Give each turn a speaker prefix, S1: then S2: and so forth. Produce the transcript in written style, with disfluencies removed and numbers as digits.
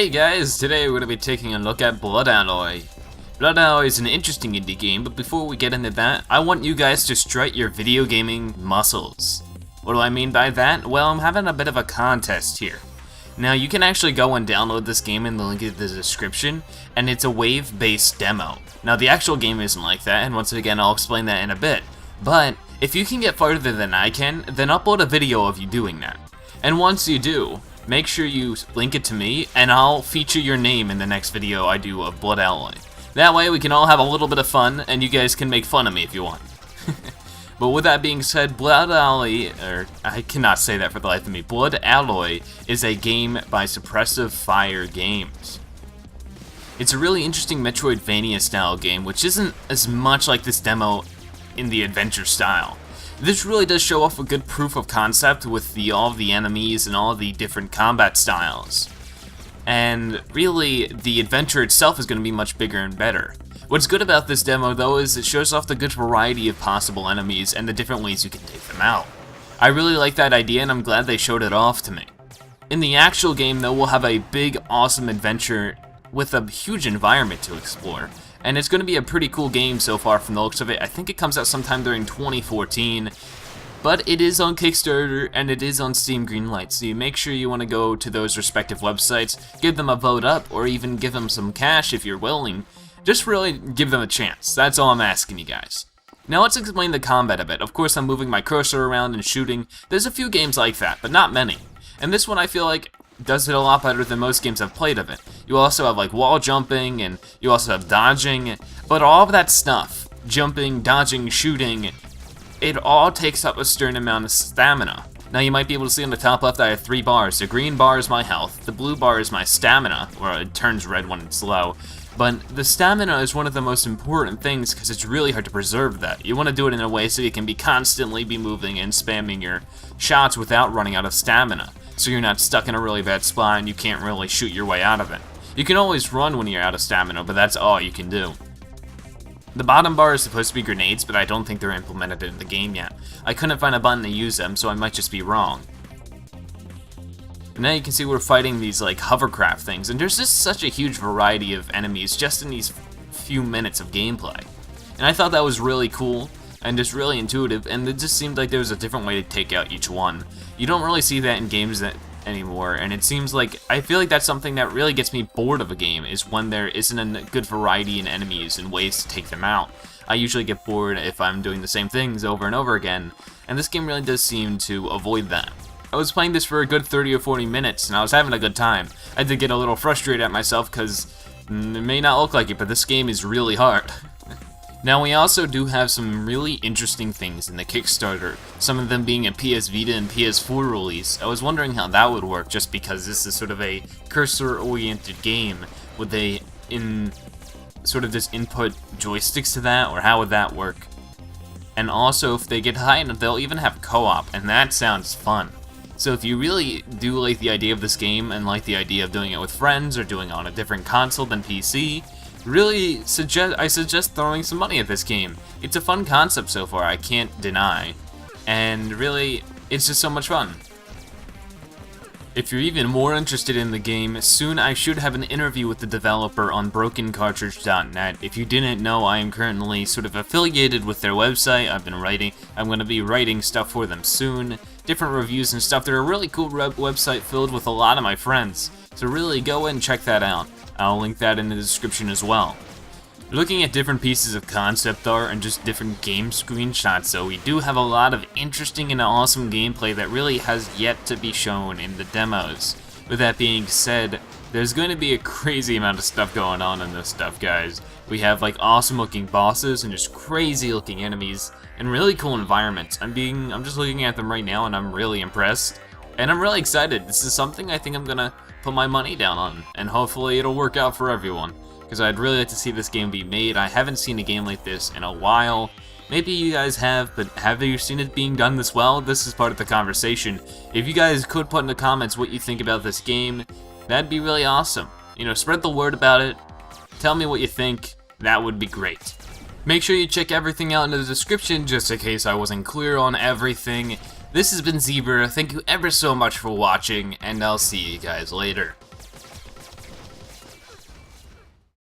S1: Hey guys, today we're going to be taking a look at Blood Alloy. Blood Alloy is an interesting indie game, but before we get into that, I want you guys to strut your video gaming muscles. What do I mean by that? Well, I'm having a bit of a contest here. Now, you can actually go and download this game in the link in the description, and it's a wave-based demo. Now, the actual game isn't like that, and once again, I'll explain that in a bit. But, if you can get farther than I can, then upload a video of you doing that. And once you do, make sure you link it to me, and I'll feature your name in the next video I do of Blood Alloy. That way we can all have a little bit of fun, and you guys can make fun of me if you want. But with that being said, Blood Alloy, or I cannot say that for the life of me, Blood Alloy is a game by Suppressive Fire Games. It's a really interesting Metroidvania style game, which isn't as much like this demo in the adventure style. This really does show off a good proof of concept with all of the enemies and all of the different combat styles. And really, the adventure itself is going to be much bigger and better. What's good about this demo though is it shows off the good variety of possible enemies and the different ways you can take them out. I really like that idea and I'm glad they showed it off to me. In the actual game though, we'll have a big awesome adventure with a huge environment to explore. And it's going to be a pretty cool game so far from the looks of it. I think it comes out sometime during 2014. But it is on Kickstarter and it is on Steam Greenlight, so you make sure you want to go to those respective websites, give them a vote up, or even give them some cash if you're willing. Just really give them a chance. That's all I'm asking you guys. Now let's explain the combat a bit. Of course I'm moving my cursor around and shooting. There's a few games like that, but not many. And this one I feel like does it a lot better than most games I've played of it. You also have like wall jumping, and you also have dodging, but all of that stuff, jumping, dodging, shooting, it all takes up a certain amount of stamina. Now you might be able to see on the top left I have 3 bars. The green bar is my health, the blue bar is my stamina, or it turns red when it's low. But the stamina is one of the most important things because it's really hard to preserve that. You want to do it in a way so you can constantly be moving and spamming your shots without running out of stamina. So you're not stuck in a really bad spot and you can't really shoot your way out of it. You can always run when you're out of stamina, but that's all you can do. The bottom bar is supposed to be grenades, but I don't think they're implemented in the game yet. I couldn't find a button to use them, so I might just be wrong. But now you can see we're fighting these like hovercraft things, and there's just such a huge variety of enemies just in these few minutes of gameplay. And I thought that was really cool, and just really intuitive, and it just seemed like there was a different way to take out each one. You don't really see that in games anymore, and it seems like, I feel like that's something that really gets me bored of a game, is when there isn't a good variety in enemies and ways to take them out. I usually get bored if I'm doing the same things over and over again, and this game really does seem to avoid that. I was playing this for a good 30 or 40 minutes, and I was having a good time. I did get a little frustrated at myself because it may not look like it, but this game is really hard. Now we also do have some really interesting things in the Kickstarter, some of them being a PS Vita and PS4 release. I was wondering how that would work just because this is sort of a cursor-oriented game. Would they sort of just input joysticks to that, or how would that work? And also if they get high enough, they'll even have co-op, and that sounds fun. So if you really do like the idea of this game and like the idea of doing it with friends or doing it on a different console than PC, I suggest throwing some money at this game. It's a fun concept so far, I can't deny. And really, it's just so much fun. If you're even more interested in the game, soon I should have an interview with the developer on BrokenCartridge.net. If you didn't know, I am currently sort of affiliated with their website. I'm going to be writing stuff for them soon. Different reviews and stuff. They're a really cool website filled with a lot of my friends. So really go and check that out. I'll link that in the description as well. Looking at different pieces of concept art and just different game screenshots, so we do have a lot of interesting and awesome gameplay that really has yet to be shown in the demos. With that being said, there's going to be a crazy amount of stuff going on in this stuff, guys. We have like awesome looking bosses and just crazy looking enemies and really cool environments. I'm just looking at them right now and I'm really impressed. And I'm really excited. This is something I think I'm gonna put my money down on, and hopefully it'll work out for everyone, because I'd really like to see this game be made. I haven't seen a game like this in a while. Maybe you guys have, but have you seen it being done this well? This is part of the conversation. If you guys could put in the comments what you think about this game, that'd be really awesome. You know, spread the word about it. Tell me what you think. That would be great. Make sure you check everything out in the description just in case I wasn't clear on everything. This has been Zebra, thank you ever so much for watching, and I'll see you guys later.